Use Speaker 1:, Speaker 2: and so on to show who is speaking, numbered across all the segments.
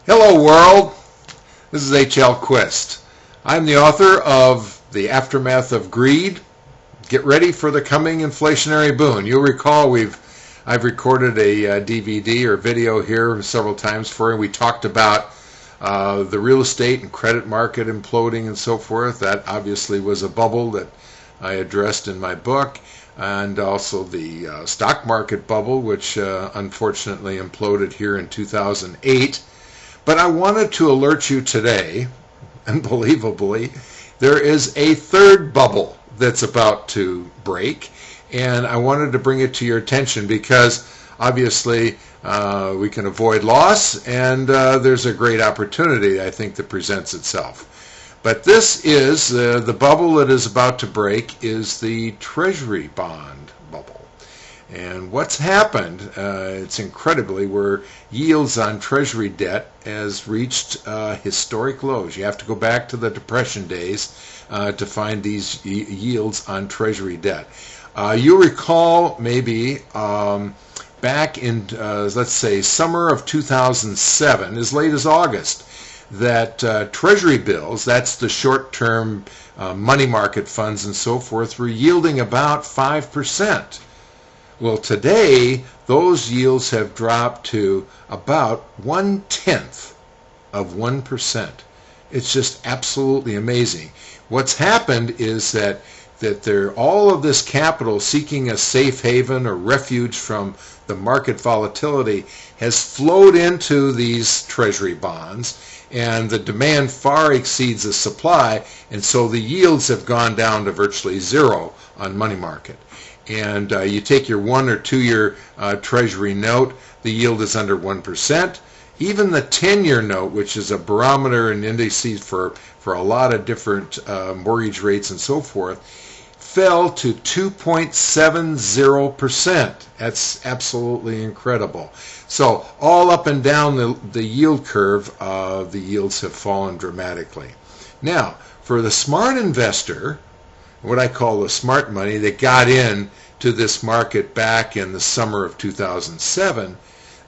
Speaker 1: Hello world, this is H.L. Quist. I'm the author of The Aftermath of Greed. Get ready for the coming inflationary boom. You'll recall I've recorded a DVD or video here several times for you. We talked about the real estate and credit market imploding and so forth. That obviously was a bubble that I addressed in my book, and also the stock market bubble, which unfortunately imploded here in 2008. But I wanted to alert you today, unbelievably, there is a third bubble that's about to break, and I wanted to bring it to your attention because obviously we can avoid loss, and there's a great opportunity, I think, that presents itself. But this is the bubble that is about to break is the Treasury bond bubble. And what's happened, it's incredibly, where yields on Treasury debt has reached historic lows. You have to go back to the Depression days to find these yields on Treasury debt. You'll recall maybe back in, let's say, summer of 2007, as late as August, that Treasury bills, that's the short-term money market funds and so forth, were yielding about 5%. Well, today, those yields have dropped to about 1/10 of 1%. It's just absolutely amazing. What's happened is that all of this capital seeking a safe haven or refuge from the market volatility has flowed into these Treasury bonds, and the demand far exceeds the supply, and so the yields have gone down to virtually zero on money market. And you take your 1 or 2 year Treasury note, the yield is under 1%. Even the 10-year note, which is a barometer and indices for a lot of different mortgage rates and so forth, fell to 2.70%. That's absolutely incredible. So all up and down the yield curve, the yields have fallen dramatically. Now, for the smart investor, what I call the smart money that got in to this market back in the summer of 2007,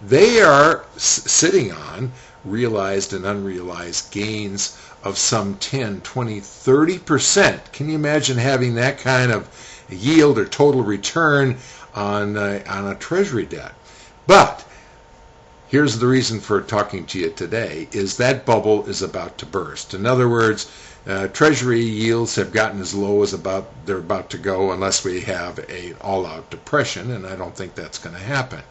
Speaker 1: they are sitting on realized and unrealized gains of some 10, 20, 30%. Can you imagine having that kind of yield or total return on a Treasury debt? But here's the reason for talking to you today, is that bubble is about to burst. In other words, Treasury yields have gotten as low as they're about to go unless we have an all-out depression, and I don't think that's going to happen.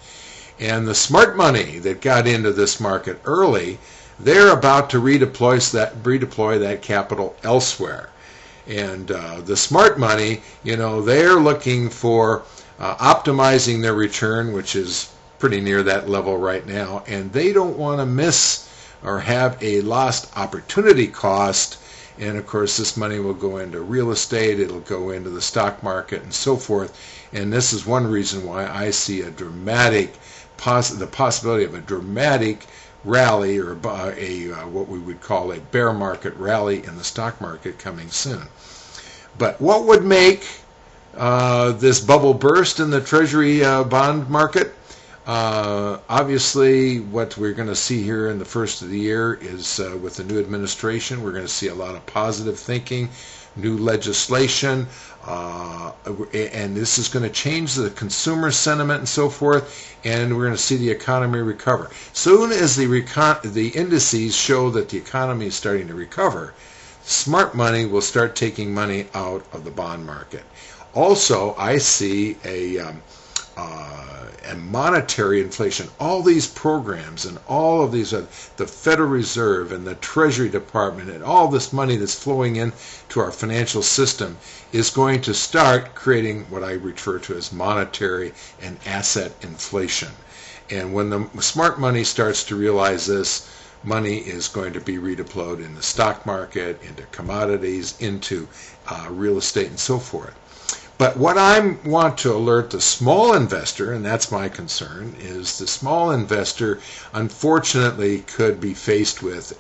Speaker 1: And the smart money that got into this market early, they're about to redeploy that capital elsewhere. And the smart money, they're looking for optimizing their return, which is pretty near that level right now, and they don't want to miss or have a lost opportunity cost. And of course, this money will go into real estate, it'll go into the stock market and so forth. And this is one reason why I see the possibility of a dramatic rally, or what we would call a bear market rally in the stock market coming soon. But what would make this bubble burst in the Treasury bond market? Obviously, what we're going to see here in the first of the year is with the new administration, we're going to see a lot of positive thinking, new legislation, and this is going to change the consumer sentiment and so forth, and we're going to see the economy recover. Soon as the indices show that the economy is starting to recover, smart money will start taking money out of the bond market. Also, I see a monetary inflation. All these programs and all of these, the Federal Reserve and the Treasury Department and all this money that's flowing in to our financial system is going to start creating what I refer to as monetary and asset inflation. And when the smart money starts to realize this, money is going to be redeployed in the stock market, into commodities, into real estate and so forth. But what I want to alert the small investor, and that's my concern, is the small investor unfortunately could be faced with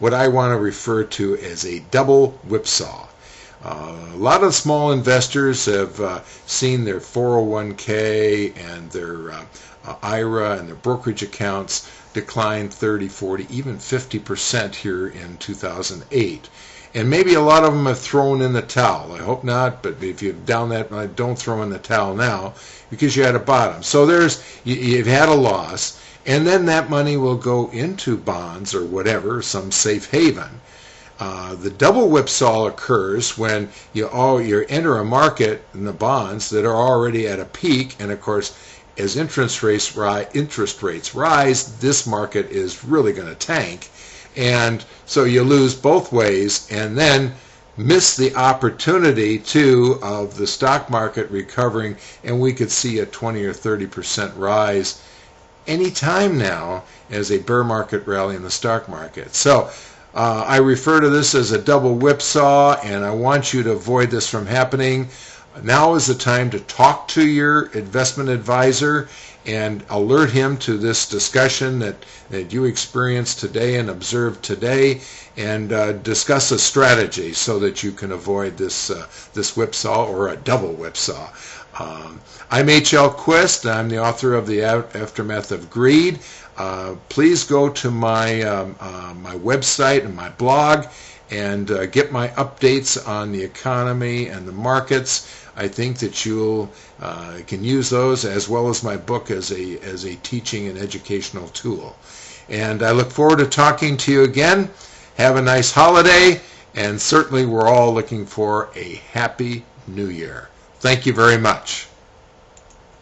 Speaker 1: what I want to refer to as a double whipsaw. A lot of small investors have seen their 401k and their IRA and their brokerage accounts declined 30, 40, even 50% here in 2008. And maybe a lot of them have thrown in the towel. I hope not, but if you've done that, don't throw in the towel now because you had a bottom. So you've had a loss, and then that money will go into bonds or whatever, some safe haven. The double whipsaw occurs when you enter a market in the bonds that are already at a peak, and of course, as interest rates rise, this market is really going to tank. And so you lose both ways and then miss the opportunity too of the stock market recovering, and we could see a 20 or 30% rise any time now as a bear market rally in the stock market. So I refer to this as a double whipsaw, and I want you to avoid this from happening. Now is the time to talk to your investment advisor and alert him to this discussion that you experienced today and observed today, and discuss a strategy so that you can avoid this whipsaw or a double whipsaw. I'm H.L. Quist. I'm the author of The Aftermath of Greed. Please go to my website and my blog and get my updates on the economy and the markets. I think that you can use those as well as my book as a teaching and educational tool. And I look forward to talking to you again. Have a nice holiday, and certainly we're all looking for a happy new year. Thank you very much.